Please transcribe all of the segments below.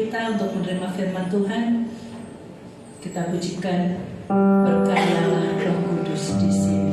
kita untuk menerima firman Tuhan. Kita pujikan, berkaryalah Roh Kudus di sini.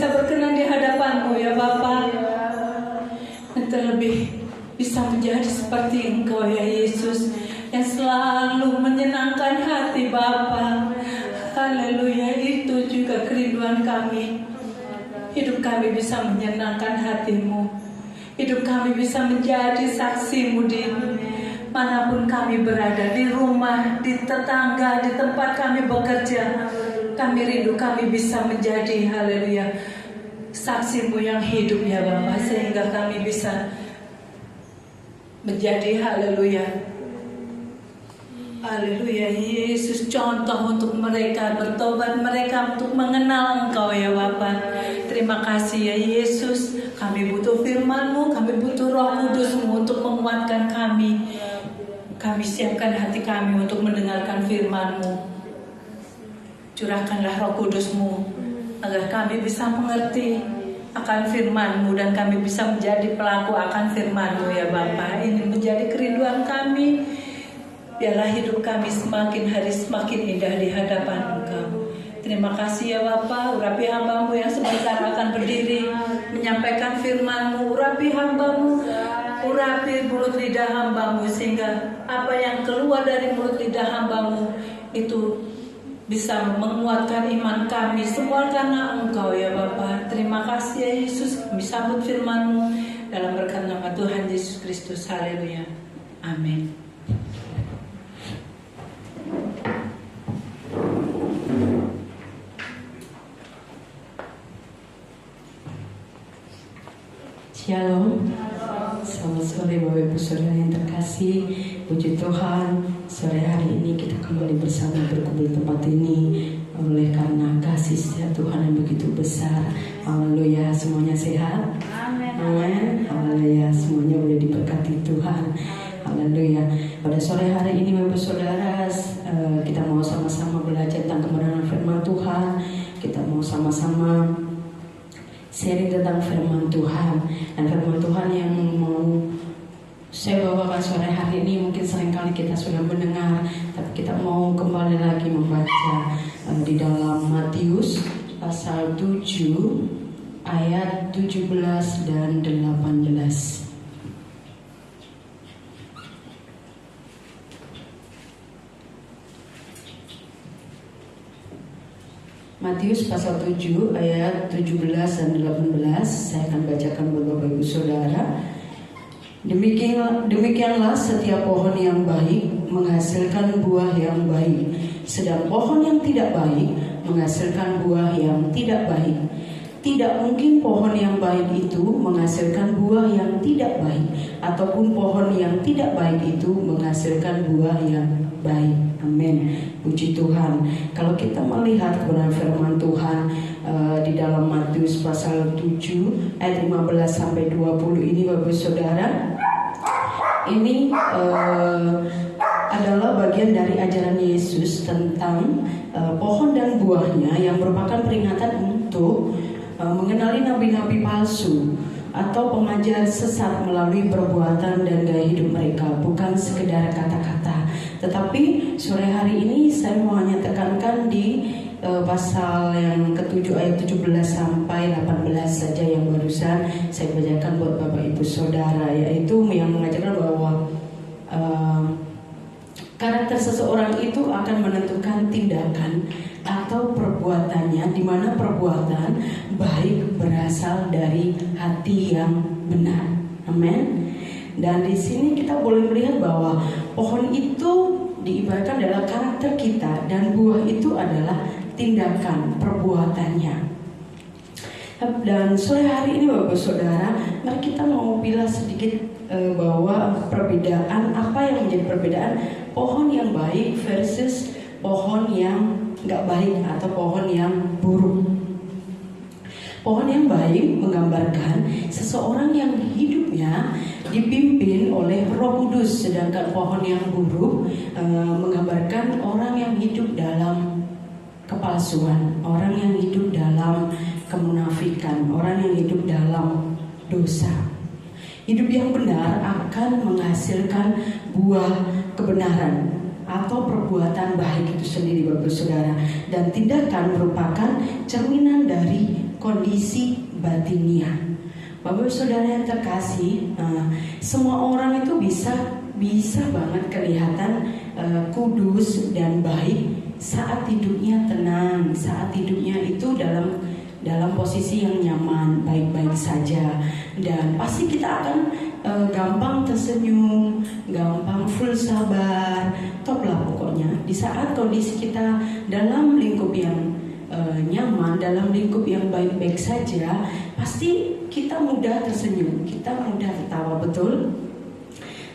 bisa berkenan di hadapan-Mu ya Bapa. Dan terlebih bisa menjadi seperti Engkau ya Yesus, yang selalu menyenangkan hati Bapa. Haleluya, itu juga kerinduan kami. Hidup kami bisa menyenangkan hati-Mu. Hidup kami bisa menjadi saksi-Mu di manapun kami berada, di rumah, di tetangga, di tempat kami bekerja. Kami rindu kami bisa menjadi, haleluya, saksi-Mu yang hidup ya Bapa, sehingga kami bisa menjadi, haleluya, haleluya Yesus, contoh untuk mereka bertobat, mereka untuk mengenal Engkau ya Bapa. Terima kasih ya Yesus. Kami butuh firman-Mu, kami butuh Roh Kudus-Mu untuk menguatkan kami. Kami siapkan hati kami untuk mendengarkan firman-Mu. Curahkanlah Roh Kudus-Mu agar kami bisa mengerti akan firman-Mu dan kami bisa menjadi pelaku akan firman-Mu ya Bapa. Ini menjadi kerinduan kami. Biarlah hidup kami semakin hari semakin indah di hadapan Engkau. Terima kasih ya Bapa. Urapi hamba-Mu yang sebentar akan berdiri menyampaikan firman-Mu. Urapi hamba-Mu, urapi mulut lidah hamba-Mu, sehingga apa yang keluar dari mulut lidah hamba-Mu itu bisa menguatkan iman kami semua karena Engkau ya Bapa. Terima kasih ya Yesus. Kami sambut firman-Mu dalam berkat nama Tuhan Yesus Kristus. Haleluya. Amin. Shalom. Selamat sore Bapak Ibu Saudara yang terkasih. Puji Tuhan, sore hari ini kita kembali bersama berkumpul di tempat ini oleh karena kasih setia Tuhan yang begitu besar. Haleluya, semuanya sehat. Amin. Haleluya, semuanya boleh diberkati Tuhan. Haleluya. Pada sore hari ini Bapak Saudara, kita mau sama-sama belajar tentang kebenaran firman Tuhan. Kita mau sama-sama sharing tentang firman Tuhan. Dan firman Tuhan yang mau saya bawakan sore hari ini mungkin seringkali kita sudah mendengar, tapi kita mau kembali lagi membaca di dalam Matius pasal 7 ayat 17 dan 18. Matius pasal 7 ayat 17 dan 18. Saya akan bacakan buat Bapak Ibu Saudara. Demikianlah setiap pohon yang baik menghasilkan buah yang baik, sedang pohon yang tidak baik menghasilkan buah yang tidak baik. Tidak mungkin pohon yang baik itu menghasilkan buah yang tidak baik, ataupun pohon yang tidak baik itu menghasilkan buah yang baik. Amin. Puji Tuhan. Kalau kita melihat kebenaran firman Tuhan di dalam Matius pasal 7 ayat 15 sampai 20 ini Bapak Saudara, ini adalah bagian dari ajaran Yesus tentang pohon dan buahnya yang merupakan peringatan untuk mengenali nabi-nabi palsu atau pengajar sesat melalui perbuatan dan gaya hidup mereka, bukan sekedar kata-kata. Tetapi sore hari ini saya mau hanya tekankan di pasal yang ke-7 ayat 17 sampai 18 saja yang barusan saya bacakan buat Bapak Ibu Saudara, yaitu yang mengajarkan bahwa karakter seseorang itu akan menentukan tindakan atau perbuatannya, di mana perbuatan baik berasal dari hati yang benar. Amin. Dan di sini kita boleh melihat bahwa pohon itu diibaratkan adalah karakter kita dan buah itu adalah tindakan perbuatannya. Dan sore hari ini Bapak Saudara, mari kita mau bilang sedikit bahwa perbedaan, apa yang menjadi perbedaan pohon yang baik versus pohon yang nggak baik atau pohon yang buruk. Pohon yang baik menggambarkan seseorang yang hidupnya dipimpin oleh Roh Kudus, sedangkan pohon yang buruk menggambarkan orang yang hidup dalam kepalsuan, orang yang hidup dalam kemunafikan, orang yang hidup dalam dosa. Hidup yang benar akan menghasilkan buah kebenaran atau perbuatan baik itu sendiri Bapak Saudara, dan tindakan merupakan cerminan dari kondisi batinnya. Bapak saudara yang terkasih, semua orang itu bisa banget kelihatan kudus dan baik saat hidupnya tenang, saat hidupnya itu dalam posisi yang nyaman, baik-baik saja. Dan pasti kita akan gampang tersenyum, gampang full sabar, top lah pokoknya. Di saat kondisi kita dalam lingkup yang nyaman, dalam lingkup yang baik-baik saja, pasti kita mudah tersenyum, kita mudah tertawa, betul?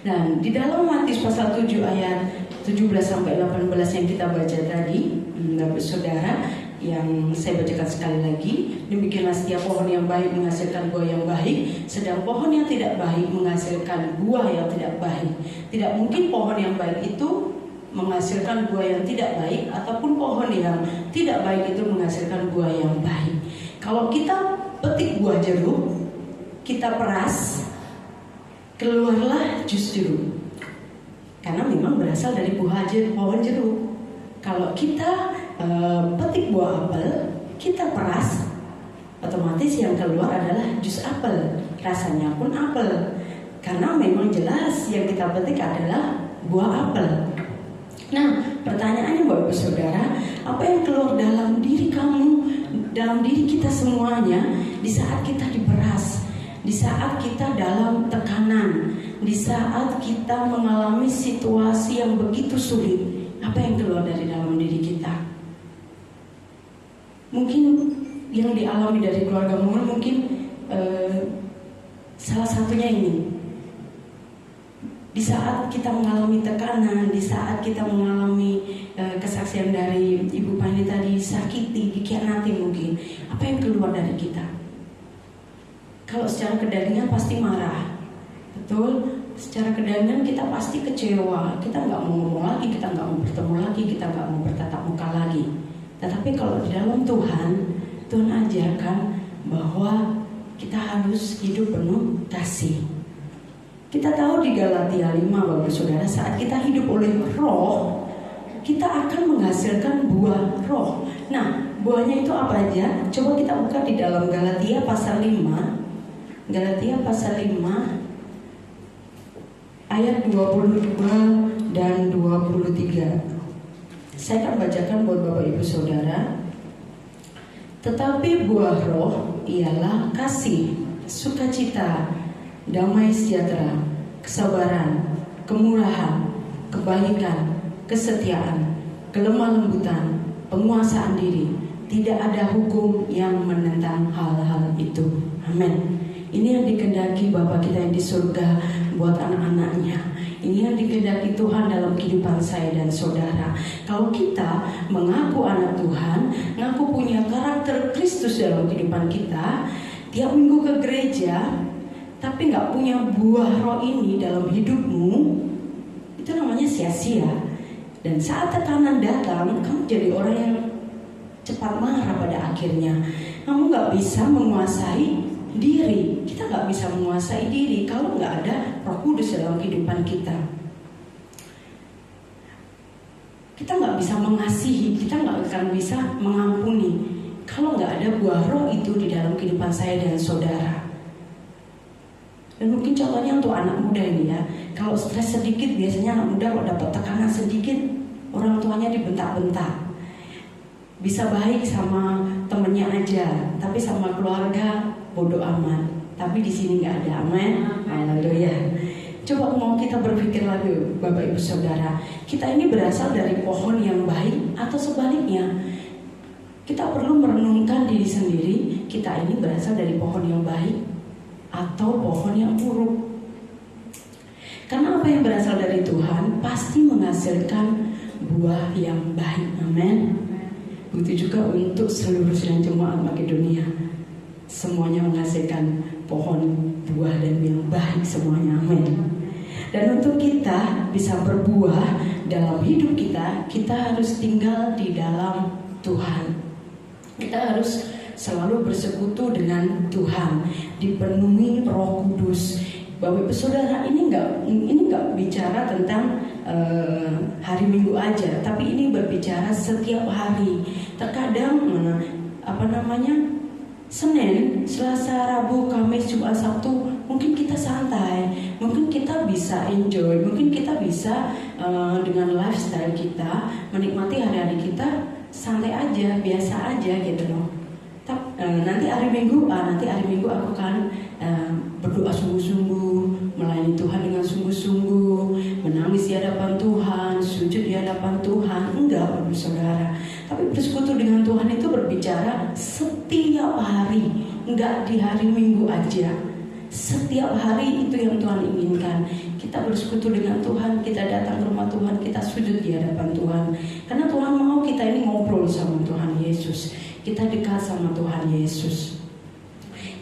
Dan di dalam Matius pasal 7 ayat 17 sampai 18 yang kita baca tadi, Bapak Saudara, yang saya bacakan sekali lagi, demikianlah setiap pohon yang baik menghasilkan buah yang baik, sedang pohon yang tidak baik menghasilkan buah yang tidak baik. Tidak mungkin pohon yang baik itu menghasilkan buah yang tidak baik, ataupun pohon yang tidak baik itu menghasilkan buah yang baik. Kalau kita petik buah jeruk, kita peras, keluarlah jus jeruk, karena memang berasal dari pohon jeruk. Kalau kita petik buah apel, kita peras, otomatis yang keluar adalah jus apel, rasanya pun apel, karena memang jelas yang kita petik adalah buah apel. Nah, pertanyaannya Bapak Saudara, apa yang keluar dalam diri kamu, dalam diri kita semuanya di saat kita diperas, di saat kita dalam tekanan, di saat kita mengalami situasi yang begitu sulit, apa yang keluar dari dalam diri kita? Mungkin yang dialami dari keluarga mungkin salah satunya ini. Di saat kita mengalami tekanan, di saat kita mengalami kesaksian dari Ibu Pani tadi, sakiti, dikhianati mungkin, apa yang keluar dari kita? Kalau secara kedagingan pasti marah, betul? Secara kedagingan kita pasti kecewa, kita nggak mau ngomong lagi, kita nggak mau bertemu lagi, kita nggak mau bertatap muka lagi. Tetapi kalau di dalam Tuhan ajarkan bahwa kita harus hidup penuh kasih. Kita tahu di Galatia 5 Bapak Saudara, saat kita hidup oleh roh, kita akan menghasilkan buah roh. Nah, buahnya itu apa aja? Coba kita buka di dalam Galatia pasal 5. Galatia pasal 5 ayat 22 dan 23. Saya akan bacakan buat Bapak Ibu Saudara. Tetapi buah roh ialah kasih, sukacita, damai sejahtera, kesabaran, kemurahan, kebaikan, kesetiaan, kelemah lembutan, penguasaan diri. Tidak ada hukum yang menentang hal-hal itu. Amin. Ini yang dikehendaki Bapa kita yang di surga buat anak-anaknya. Ini yang dikehendaki Tuhan dalam kehidupan saya dan saudara. Kalau kita mengaku anak Tuhan, ngaku punya karakter Kristus dalam kehidupan kita, tiap minggu ke gereja, tapi gak punya buah roh ini dalam hidupmu, itu namanya sia-sia. Dan saat tekanan datang, kamu jadi orang yang cepat marah pada akhirnya. Kamu gak bisa menguasai diri. Kita gak bisa menguasai diri kalau gak ada Roh Kudus dalam kehidupan kita. Kita gak bisa mengasihi, kita gak akan bisa mengampuni kalau gak ada buah roh itu di dalam kehidupan saya dan saudara. Dan mungkin contohnya untuk anak muda ini ya, kalau stres sedikit, biasanya anak muda kalau dapat tekanan sedikit, orang tuanya dibentak-bentak. Bisa baik sama temennya aja, tapi sama keluarga bodoh amat. Tapi di sini nggak ada, amin. Haleluya. Coba mau kita berpikir lagi, Bapak Ibu Saudara, kita ini berasal dari pohon yang baik atau sebaliknya? Kita perlu merenungkan diri sendiri, kita ini berasal dari pohon yang baik atau pohon yang buruk. Karena apa yang berasal dari Tuhan pasti menghasilkan buah yang baik, amin. Begitu juga untuk seluruh sidang jemaat Makedonia, semuanya menghasilkan pohon buah dan yang baik semuanya, amin. Dan untuk kita bisa berbuah dalam hidup kita, kita harus tinggal di dalam Tuhan. Kita harus selalu bersekutu dengan Tuhan, dipenuhi Roh Kudus. Bapak Ibu Saudara, ini enggak bicara tentang hari Minggu aja, tapi ini berbicara setiap hari. Terkadang Senin, Selasa, Rabu, Kamis, Jumat, Sabtu mungkin kita santai, mungkin kita bisa enjoy, mungkin kita bisa dengan lifestyle kita menikmati hari-hari kita santai aja, biasa aja gitu loh. Nanti hari Minggu aku kan berdoa sungguh-sungguh, melayani Tuhan dengan sungguh-sungguh, menangis di hadapan Tuhan, sujud di hadapan Tuhan. Enggak, Bapak Saudara. Tapi bersekutu dengan Tuhan itu berbicara setiap hari, enggak di hari Minggu aja. Setiap hari itu yang Tuhan inginkan. Kita bersekutu dengan Tuhan, kita datang ke rumah Tuhan, kita sujud di hadapan Tuhan. Karena Tuhan mau kita ini ngobrol sama Tuhan Yesus, kita dekat sama Tuhan Yesus.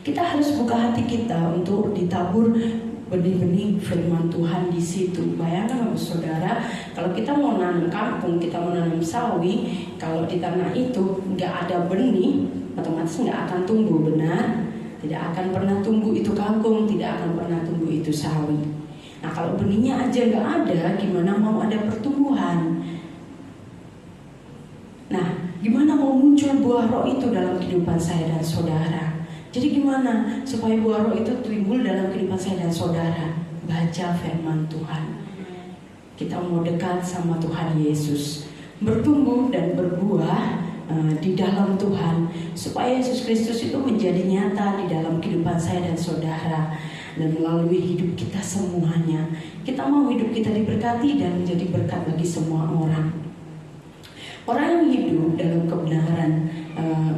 Kita harus buka hati kita untuk ditabur benih-benih firman Tuhan di situ. Bayangkan Bapak Saudara, kalau kita mau nanam kangkung, kita mau nanam sawi, kalau di tanah itu nggak ada benih, otomatis nggak akan tumbuh, benar? Tidak akan pernah tumbuh itu kangkung, tidak akan pernah tumbuh itu sawi. Nah, kalau benihnya aja nggak ada, gimana mau ada pertumbuhan? Nah, gimana mau muncul buah roh itu dalam kehidupan saya dan saudara? Jadi gimana supaya buah roh itu timbul dalam kehidupan saya dan saudara? Baca firman Tuhan. Kita mau dekat sama Tuhan Yesus, bertumbuh dan berbuah di dalam Tuhan, supaya Yesus Kristus itu menjadi nyata di dalam kehidupan saya dan saudara, dan melalui hidup kita semuanya. Kita mau hidup kita diberkati dan menjadi berkat bagi semua orang. Orang yang hidup dalam kebenaran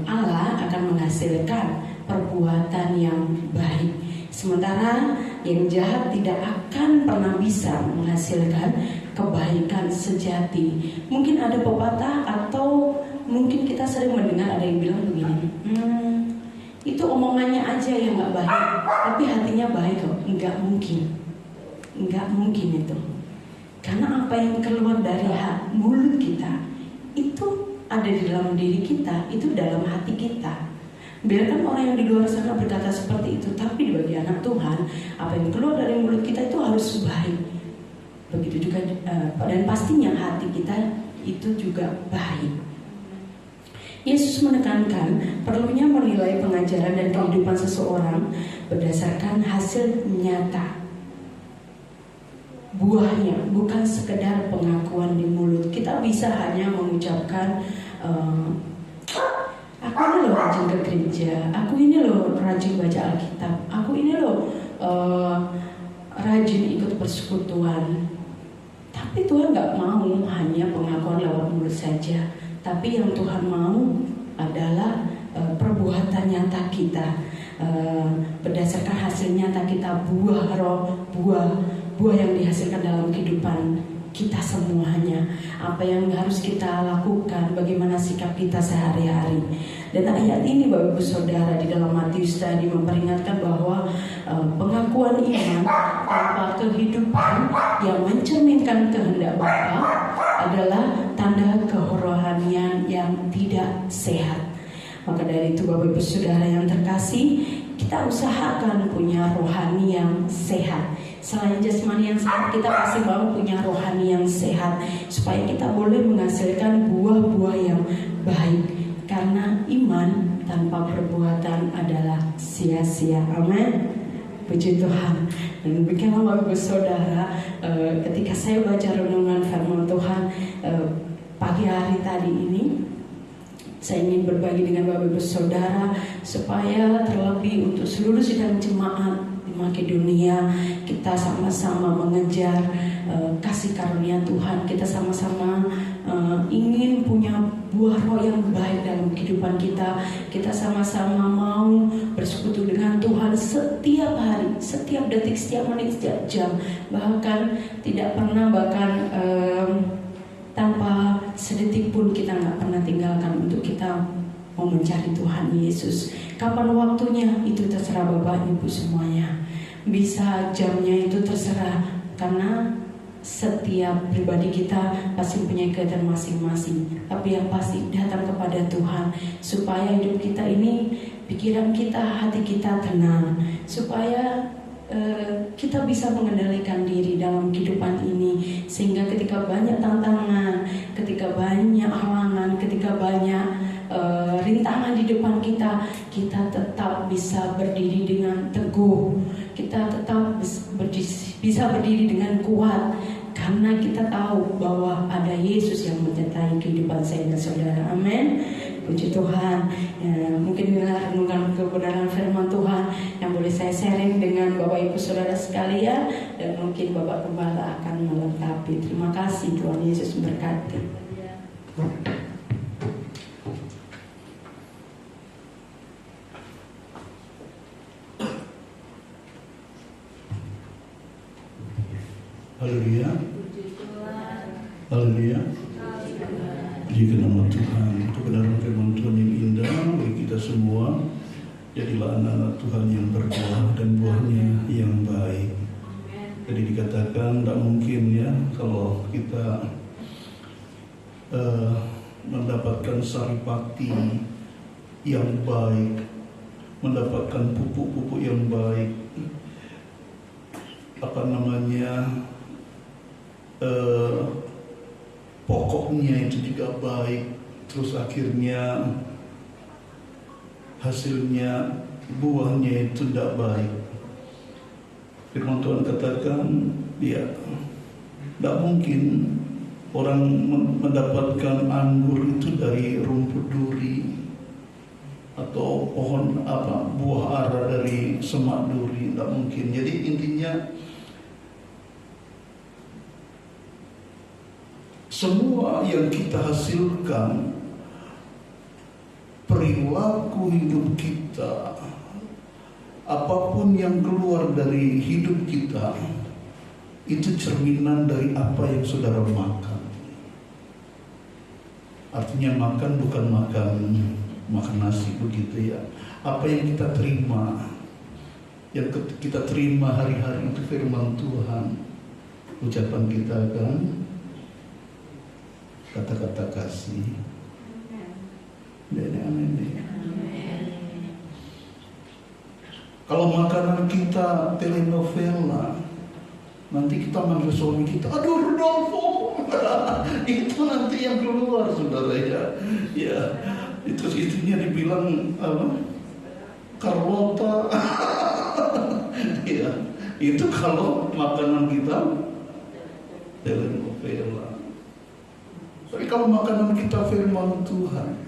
Allah akan menghasilkan perbuatan yang baik, sementara yang jahat tidak akan pernah bisa menghasilkan kebaikan sejati. Mungkin ada pepatah atau mungkin kita sering mendengar ada yang bilang begini, itu omongannya aja yang gak baik, tapi hatinya baik kok. Enggak mungkin itu. Karena apa yang keluar dari mulut kita itu ada di dalam diri kita, itu dalam hati kita. Biarkan orang yang di luar sana berkata seperti itu, tapi bagi anak Tuhan, apa yang keluar dari mulut kita itu harus baik. Begitu juga, dan pastinya hati kita itu juga baik. Yesus menekankan perlunya menilai pengajaran dan kehidupan seseorang berdasarkan hasil nyata, buahnya, bukan sekedar pengakuan di mulut. Kita bisa hanya mengucapkan, aku ini loh rajin ke gereja, aku ini loh rajin baca Alkitab, aku ini loh rajin ikut persekutuan. Tapi Tuhan gak mau hanya pengakuan lewat mulut saja, tapi yang Tuhan mau adalah perbuatan nyata kita, berdasarkan hasil nyata kita, buah roh, buah yang dihasilkan dalam kehidupan kita semuanya. Apa yang harus kita lakukan, bagaimana sikap kita sehari-hari. Dan ayat ini Bapak Ibu Saudara di dalam Matius tadi memperingatkan bahwa pengakuan iman tanpa kehidupan yang mencerminkan kehendak Bapa adalah tanda kerohanian yang tidak sehat. Maka dari itu Bapak Ibu Saudara yang terkasih, kita usahakan punya rohani yang sehat. Selain jasmani yang sehat, kita pasti mau punya rohani yang sehat, supaya kita boleh menghasilkan buah-buah yang baik. Karena iman tanpa perbuatan adalah sia-sia. Amin. Puji Tuhan. Dan demikianlah Bapak Ibu Saudara, ketika saya baca renungan firman Tuhan pagi hari tadi ini, saya ingin berbagi dengan Bapak Ibu Saudara supaya terlebih untuk seluruh sidang jemaat di Makedonia, kita sama-sama mengejar kasih karunia Tuhan. Kita sama-sama ingin punya buah roh yang baik dalam kehidupan kita. Kita sama-sama mau bersekutu dengan Tuhan setiap hari, setiap detik, setiap menit, setiap jam. Bahkan tidak pernah, tanpa sedetik pun kita nggak pernah tinggalkan untuk kita mau mencari Tuhan Yesus. Kapan waktunya itu terserah Bapak Ibu semuanya. Bisa jamnya itu terserah, karena setiap pribadi kita pasti punya kegiatan masing-masing. Tapi yang pasti datang kepada Tuhan, supaya hidup kita ini, pikiran kita, hati kita tenang, supaya kita bisa mengendalikan diri dalam kehidupan ini, sehingga ketika banyak tantangan, ketika banyak halangan, ketika banyak rintangan di depan kita, kita tetap bisa berdiri dengan teguh, kita tetap bisa berdiri dengan kuat, karena kita tahu bahwa ada Yesus yang menyertai kehidupan saya dan saudara. Amin. Puji Tuhan. Ya, mungkin inilah renungan kebenaran firman Tuhan yang boleh saya sharing dengan Bapak Ibu Saudara sekalian, dan mungkin Bapak Gembala akan melengkapi. Terima kasih, Tuhan Yesus memberkati. Haleluya. Haleluya. Puji nama Tuhan. Kebenaran firman Tuhan yang indah bagi kita semua. Jadilah anak-anak Tuhan yang berbuah dan buahnya yang baik. Jadi dikatakan tidak mungkin ya kalau kita mendapatkan saripati yang baik, mendapatkan pupuk-pupuk yang baik, pokoknya itu juga baik, terus akhirnya hasilnya, buahnya itu tidak baik. Firman Tuhan katakan, ya, tidak mungkin orang mendapatkan anggur itu dari rumput duri atau pohon buah ara dari semak duri, tidak mungkin. Jadi intinya semua yang kita hasilkan, perilaku hidup kita, apapun yang keluar dari hidup kita, itu cerminan dari apa yang saudara makan. Artinya makan bukan makan nasi begitu ya. Apa yang kita terima, yang kita terima hari-hari itu firman Tuhan. Ucapan kita kan, kata-kata kasih. Amin. Kalau makanan kita telenovela, nanti kita manggil suami kita, aduh Rudolfo. Itu nanti yang keluar, saudara ya. Ya, itu itunya dibilang Carlota. Ya, itu kalau makanan kita telenovela. Tapi kalau makanan kita firman Tuhan,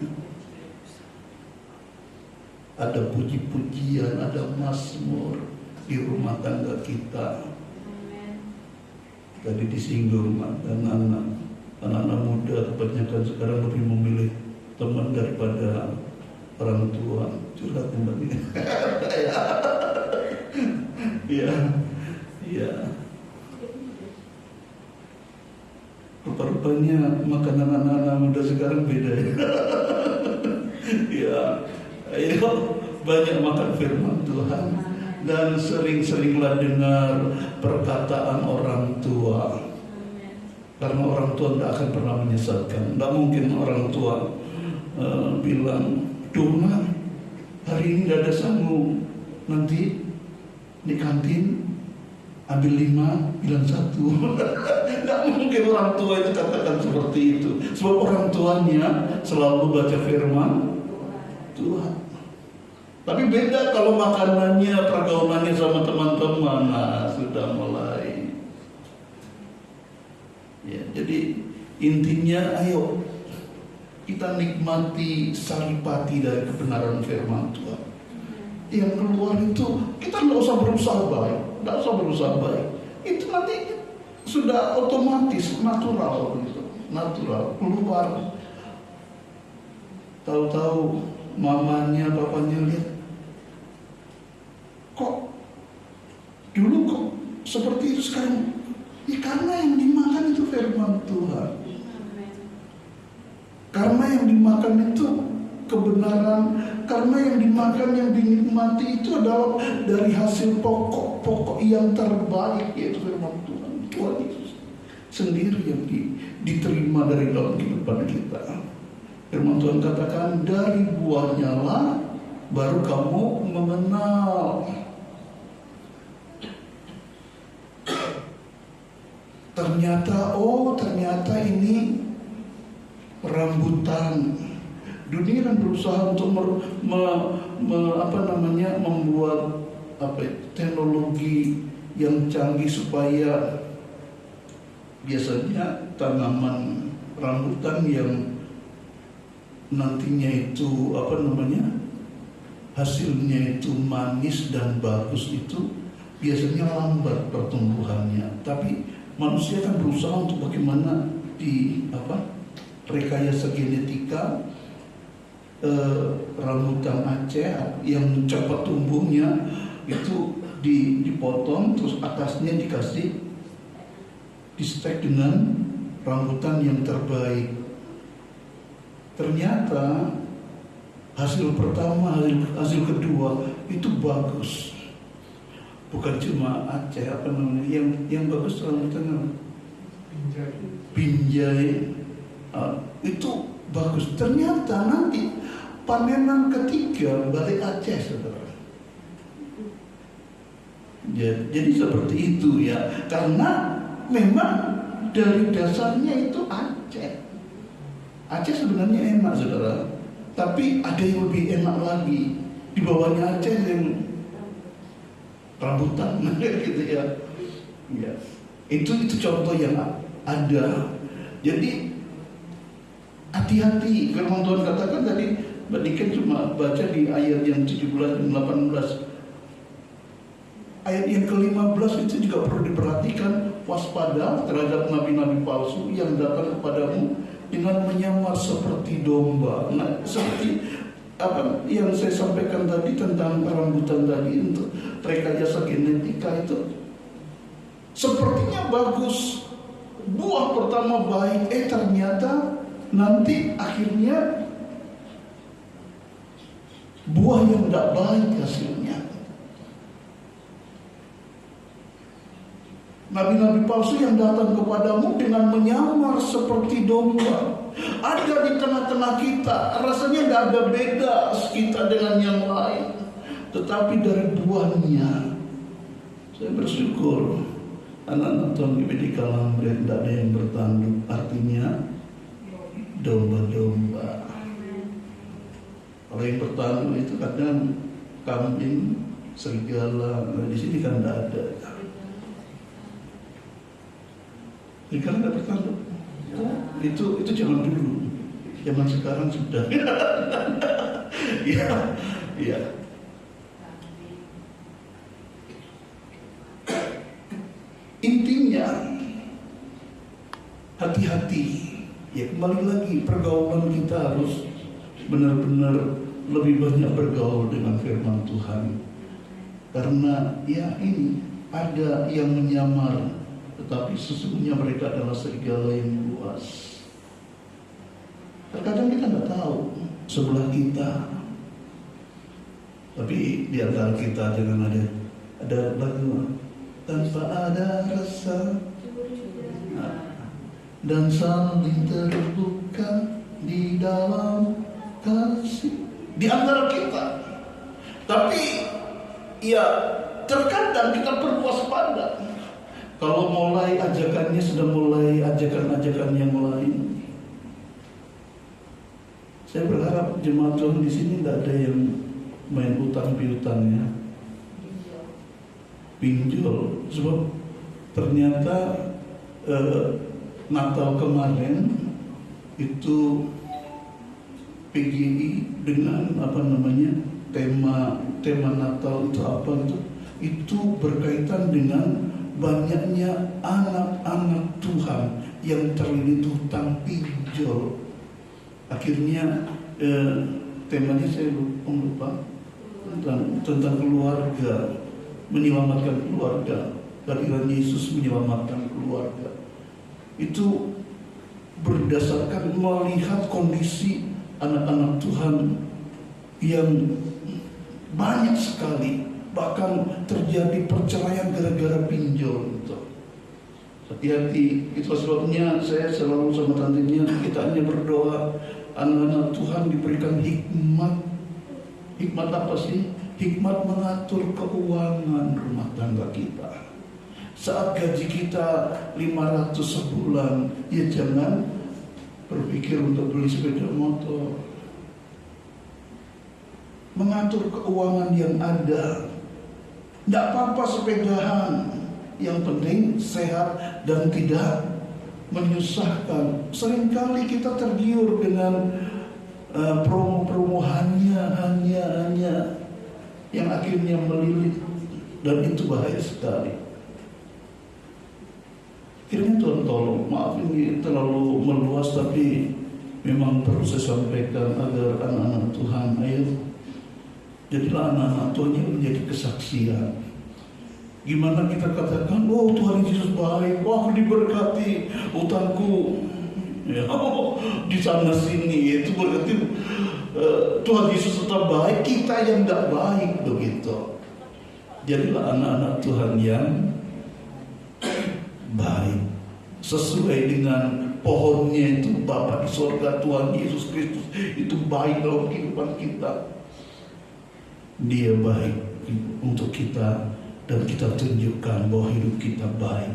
ada puji-pujian, ada mazmur di rumah tangga kita. Tadi disinggung anak-anak muda kebanyakan sekarang lebih memilih teman daripada orang tua. Curhat kembali. Ya. Rupa-rupanya makanan anak-anak muda sekarang beda ya. Ya, ayo banyak makan firman Tuhan dan sering-seringlah dengar perkataan orang tua. Karena orang tua tidak akan pernah menyesatkan. Tidak mungkin orang tua bilang, Dona, hari ini tidak ada sanggup, nanti di kantin ambil 5, bilang 1. Tidak mungkin orang tua itu katakan seperti itu. Sebab orang tuanya selalu baca firman Tuhan. Tapi beda kalau makanannya, pergaulannya sama teman-teman. Nah, sudah mulai. Ya, jadi intinya ayo kita nikmati saripati dari kebenaran firman Tuhan. Yang keluar itu kita tidak usah berusaha baik. Tidak usah berusaha baik. Itu nanti sudah otomatis, natural gitu. Natural, keluar. Tahu-tahu mamanya, papanya lihat, kok dulu kok seperti itu sekarang? Ya karena yang dimakan itu firman Tuhan. Karena yang dimakan itu kebenaran, karena yang dimakan, yang dinikmati itu adalah dari hasil pokok-pokok yang terbaik, yaitu firman Tuhan. Tuhan Yesus sendiri yang diterima dari dalam kehidupan kita. Firman Tuhan katakan, dari buahnya lah baru kamu mengenal. Ternyata ini rambutan Dunia kan berusaha untuk membuat teknologi yang canggih supaya biasanya tanaman rambutan yang nantinya itu hasilnya itu manis dan bagus itu biasanya lambat pertumbuhannya. Tapi manusia kan berusaha untuk bagaimana rekayasa genetika rambutan Aceh yang cepat tumbuhnya itu dipotong, terus atasnya dikasih di-stek dengan rambutan yang terbaik. Ternyata hasil pertama, hasil kedua itu bagus. Bukan cuma Aceh, yang bagus rambutan Binjai, itu bagus. Ternyata nanti panenan ketiga balik Aceh, saudara. Jadi seperti itu ya, karena memang dari dasarnya itu Aceh. Aceh sebenarnya enak, saudara, tapi ada yang lebih enak lagi di bawahnya Aceh yang rambutan, gitu ya. Ya, itu contoh yang ada. Jadi hati-hati, firman Tuhan katakan tadi, Mbak Diken cuma baca di ayat yang 17 dan 18. Ayat yang ke-15 itu juga perlu diperhatikan, waspada terhadap nabi-nabi palsu yang datang kepadamu dengan menyamar seperti domba. Nah, seperti apa yang saya sampaikan tadi tentang rambutan tadi untuk rekayasa genetika itu sepertinya bagus, buah pertama baik, ternyata nanti akhirnya buah yang tidak baik hasilnya. Nabi-nabi palsu yang datang kepadamu dengan menyamar seperti domba. Ada di tengah-tengah kita, rasanya tidak ada beda kita dengan yang lain. Tetapi dari buahnya, saya bersyukur anak-anak Tuhan GBD Kalambret tidak ada yang bertanduk, artinya domba-domba. Kalau yang bertanduk itu kadang kambing, serigala, di sini kan tidak ada. Ikan nggak bertanduk. Itu zaman dulu. Zaman sekarang sudah. Ya. Intinya hati-hati. Ya, kembali lagi pergaulan kita harus benar-benar lebih banyak bergaul dengan firman Tuhan. Karena ya ini ada yang menyamar, tetapi sesungguhnya mereka adalah serigala yang luas. Terkadang kita nggak tahu sebelah kita, tapi di antara kita jangan ada lagu tanpa ada rasa dan saling terbuka di dalam kasih di antara kita. Tapi ya terkadang kita perlu waspada. Kalau mulai ajakannya sudah mulai ajakan-ajakan yang lain. Saya berharap jemaat Tuhan di sini tidak ada yang main utang piutang ya, pinjol. Sebab ternyata Natal kemarin itu PGI dengan tema Natal itu apa itu berkaitan dengan banyaknya anak-anak Tuhan yang terlilit hutang pinjol. Akhirnya temanya saya lupa tentang keluarga, menyelamatkan keluarga. Kehadiran Yesus menyelamatkan keluarga. Itu berdasarkan melihat kondisi anak-anak Tuhan yang banyak sekali, bahkan terjadi perceraian gara-gara pinjol. Hati-hati. Itu sebabnya saya selalu sama tantenya, kita hanya berdoa anak-anak Tuhan diberikan hikmat. Hikmat apa sih? Hikmat mengatur keuangan rumah tangga kita. Saat gaji kita 500 sebulan, ya jangan berpikir untuk beli sepeda motor. mengatur keuangan yang ada. Tidak apa-apa sepedahan, yang penting sehat dan tidak menyusahkan. Seringkali kita tergiur dengan promo-promo hanya yang akhirnya melilit, dan itu bahaya sekali. Kiranya Tuhan tolong, maaf ini terlalu meluas, tapi memang perlu saya sampaikan agar anak-anak Tuhan, ayo jadilah anak-anak Tuhan yang menjadi kesaksian. Gimana kita katakan, oh Tuhan Yesus baik, wah aku diberkati, utangku ya, di sana sini, itu berarti Tuhan Yesus tetap baik, kita yang tidak baik, begitu. Jadilah anak-anak Tuhan yang baik, sesuai dengan pohonnya itu Bapa di surga, Tuhan Yesus Kristus itu baik dalam kehidupan kita. Dia baik untuk kita, dan kita tunjukkan bahwa hidup kita baik.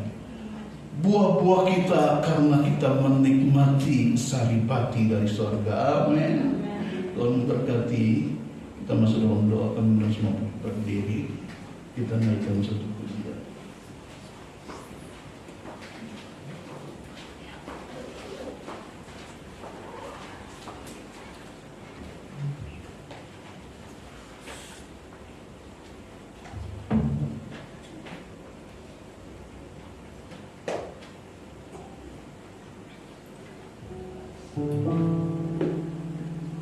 Buah-buah kita karena kita menikmati saripati dari surga. Amin. Tuhan memberkati. Kita masuk dalam doa, kami semua berdiri. Kita naikkan satu pujian.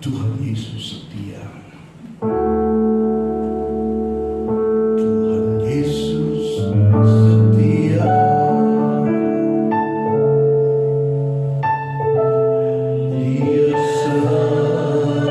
Tuhan Yesus setia. Tuhan Yesus setia. Dia sahabat kita.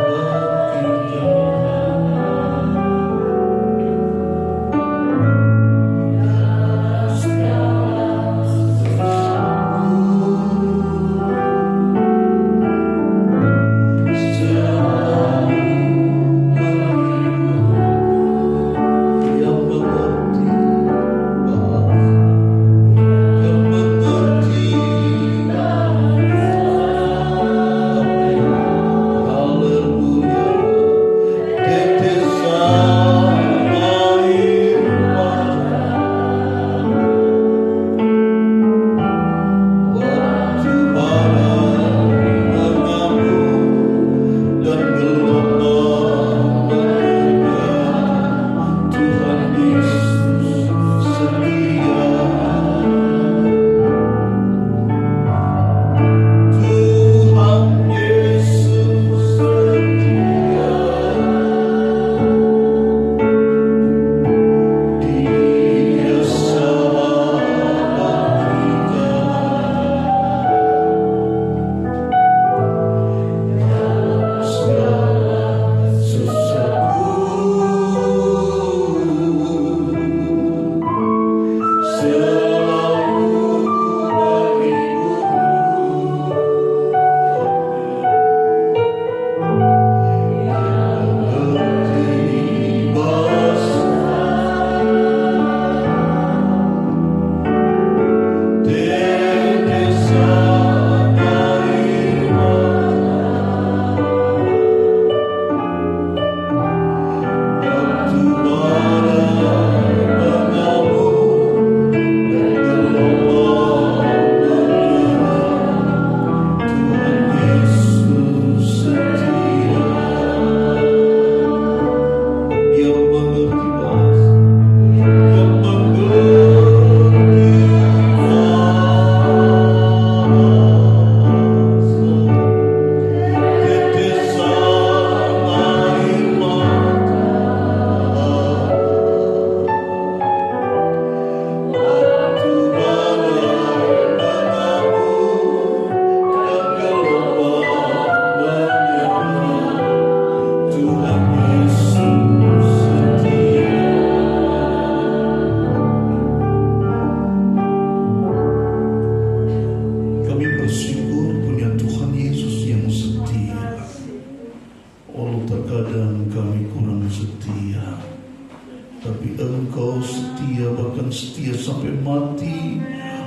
setia sampai mati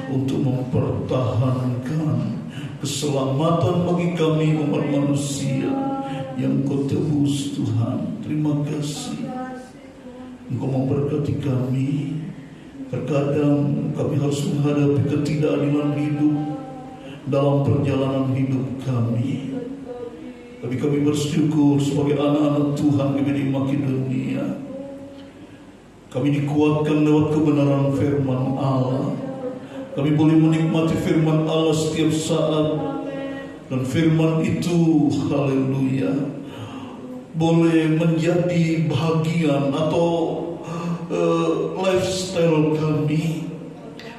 untuk mempertahankan keselamatan bagi kami umat manusia yang Kau tebus Tuhan. terima kasih. Engkau memberkati kami. Terkadang kami harus menghadapi ketidakadilan hidup dalam perjalanan hidup kami. Tapi kami bersyukur sebagai anak-anak Tuhan kami di Makedonia. Kami dikuatkan lewat kebenaran firman Allah. Kami boleh menikmati firman Allah setiap saat. Dan firman itu, haleluya, boleh menjadi bagian atau lifestyle kami,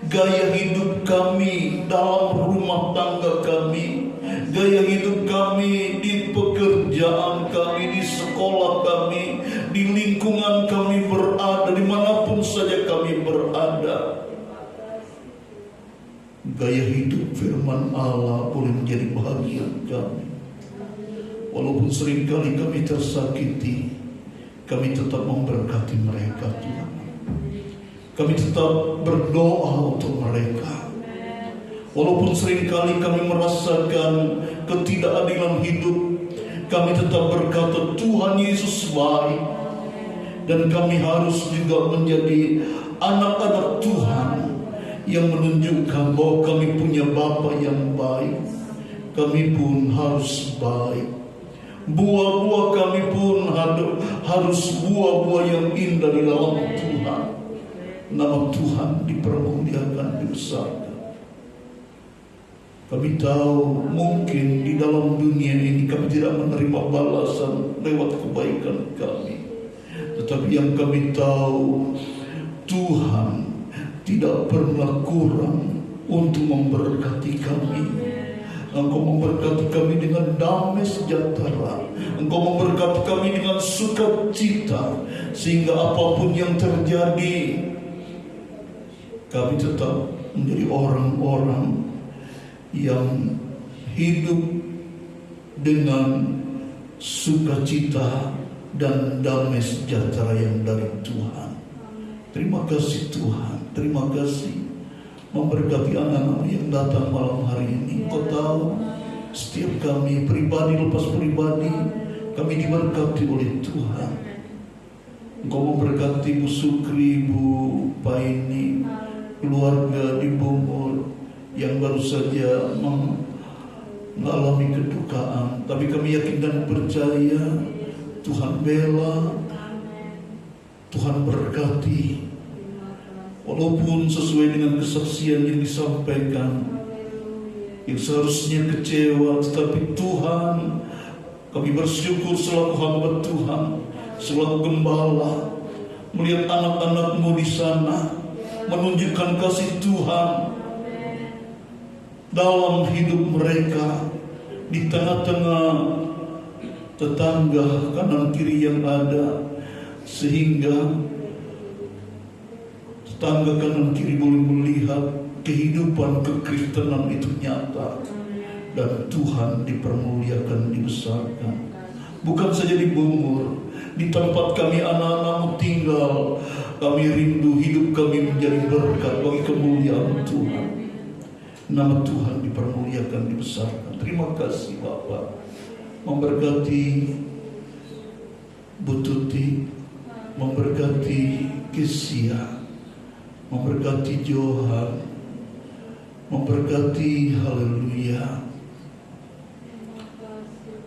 gaya hidup kami dalam rumah tangga kami, gaya hidup kami di pekerjaan kami, di sekolah kami, di lingkungan kami berada, dimanapun saja kami berada. Gaya hidup firman Allah boleh menjadi bahagian kami. Walaupun seringkali kami tersakiti, kami tetap memberkati mereka, Tuhan. Kami tetap berdoa untuk mereka. Walaupun seringkali kami merasakan ketidakadilan hidup, kami tetap berkata Tuhan Yesus baik. Dan kami harus juga menjadi anak-anak Tuhan yang menunjukkan bahwa kami punya Bapa yang baik. Kami pun harus baik. Buah-buah kami pun harus buah-buah yang indah di dalam Tuhan. Nama Tuhan dipermuliakan, dibesarkan. Kami tahu mungkin di dalam dunia ini kami tidak menerima balasan lewat kebaikan kami. Tetapi yang kami tahu, Tuhan tidak pernah kurang untuk memberkati kami. Engkau memberkati kami dengan damai sejahtera. Engkau memberkati kami dengan sukacita, sehingga apapun yang terjadi, kami tetap menjadi orang-orang yang hidup dengan sukacita dan damai sejahtera yang dari Tuhan. Terima kasih Tuhan, terima kasih memberkati anak-anak yang datang malam hari ini. Kau tahu setiap kami pribadi lepas pribadi, kami diberkati oleh Tuhan. Engkau memberkati Bu Sukri, Bu Paini, keluarga di Bungur yang baru saja mengalami kedukaan. Tapi kami yakin dan percaya Tuhan bela, Tuhan berkati. Walaupun sesuai dengan kesaksian yang disampaikan, yang seharusnya kecewa, tetapi Tuhan, kami bersyukur selaku hamba Tuhan, selaku gembala, melihat anak-anak-Mu di sana menunjukkan kasih Tuhan dalam hidup mereka, di tengah-tengah tetangga kanan kiri yang ada, sehingga tetangga kanan kiri boleh melihat kehidupan kekristenan itu nyata, dan Tuhan dipermuliakan, dibesarkan. Bukan saja di Bungur, di tempat kami anak-anak-Mu tinggal, kami rindu hidup kami menjadi berkat bagi kemuliaan Tuhan. Nama Tuhan dipermuliakan, dibesarkan. Terima kasih Bapak. Memberkati Bu Tuti, memberkati Kesia, memberkati Johan, memberkati haleluya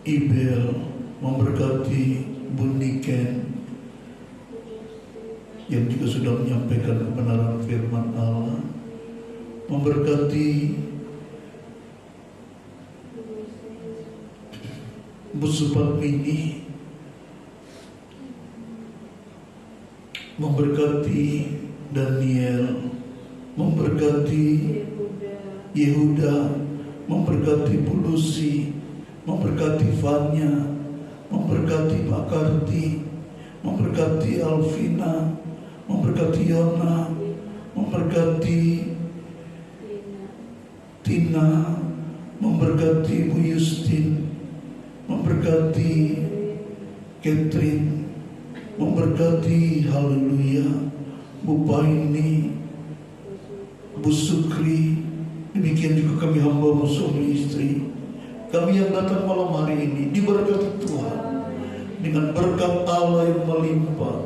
Ibel, memberkati Bu Niken yang juga sudah menyampaikan kebenaran firman Allah, memberkati Bu Supatmini, memberkati Daniel, memberkati Yehuda, memberkati Bu Lucy, memberkati Fanya, memberkati Pak Karti, memberkati Alvina, memberkati Yona, memberkati Tina, memberkati Bu Yustin, memberkati Catherine, memberkati haleluya Bu Paini, Bu Sukri. Demikian juga kami hamba suami istri, kami yang datang malam hari ini diberkati Tuhan. dengan berkat Allah yang melimpah,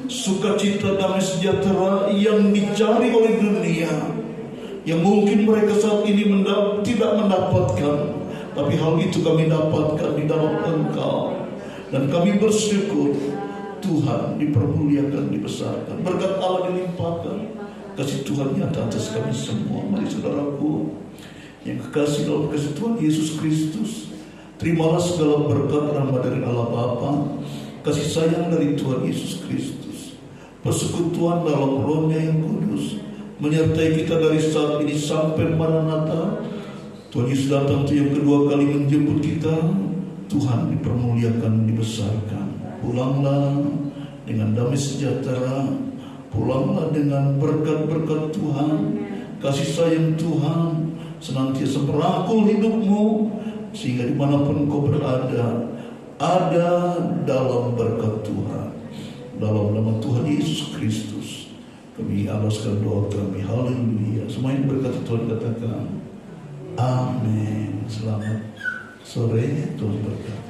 sukacita damai sejahtera yang dicari oleh dunia, yang mungkin mereka saat ini tidak mendapatkan, tapi hal itu kami dapatkan di dalam Engkau. Dan kami bersyukur Tuhan dipermuliakan, dibesarkan, berkat Allah dilimpahkan, kasih Tuhan nyata atas kami semua. Mari saudaraku yang kekasih dalam kasih Tuhan Yesus Kristus, terimalah segala berkat rahmat dari Allah Bapa, kasih sayang dari Tuhan Yesus Kristus, persekutuan dalam Roh-Nya yang kudus menyertai kita dari saat ini sampai Maranatha. Tuhan Yesus datang yang kedua kali menjemput kita. Tuhan dipermuliakan, dibesarkan. Pulanglah dengan damai sejahtera, pulanglah dengan berkat-berkat Tuhan, kasih sayang Tuhan senantiasa merangkul hidupmu, sehingga dimanapun kau berada, ada dalam berkat Tuhan. Dalam nama Tuhan Yesus Kristus kami alaskan doa kami. Haleluya. Semua yang berkata Tuhan katakan amin. Selamat sore, Tuhan berkati.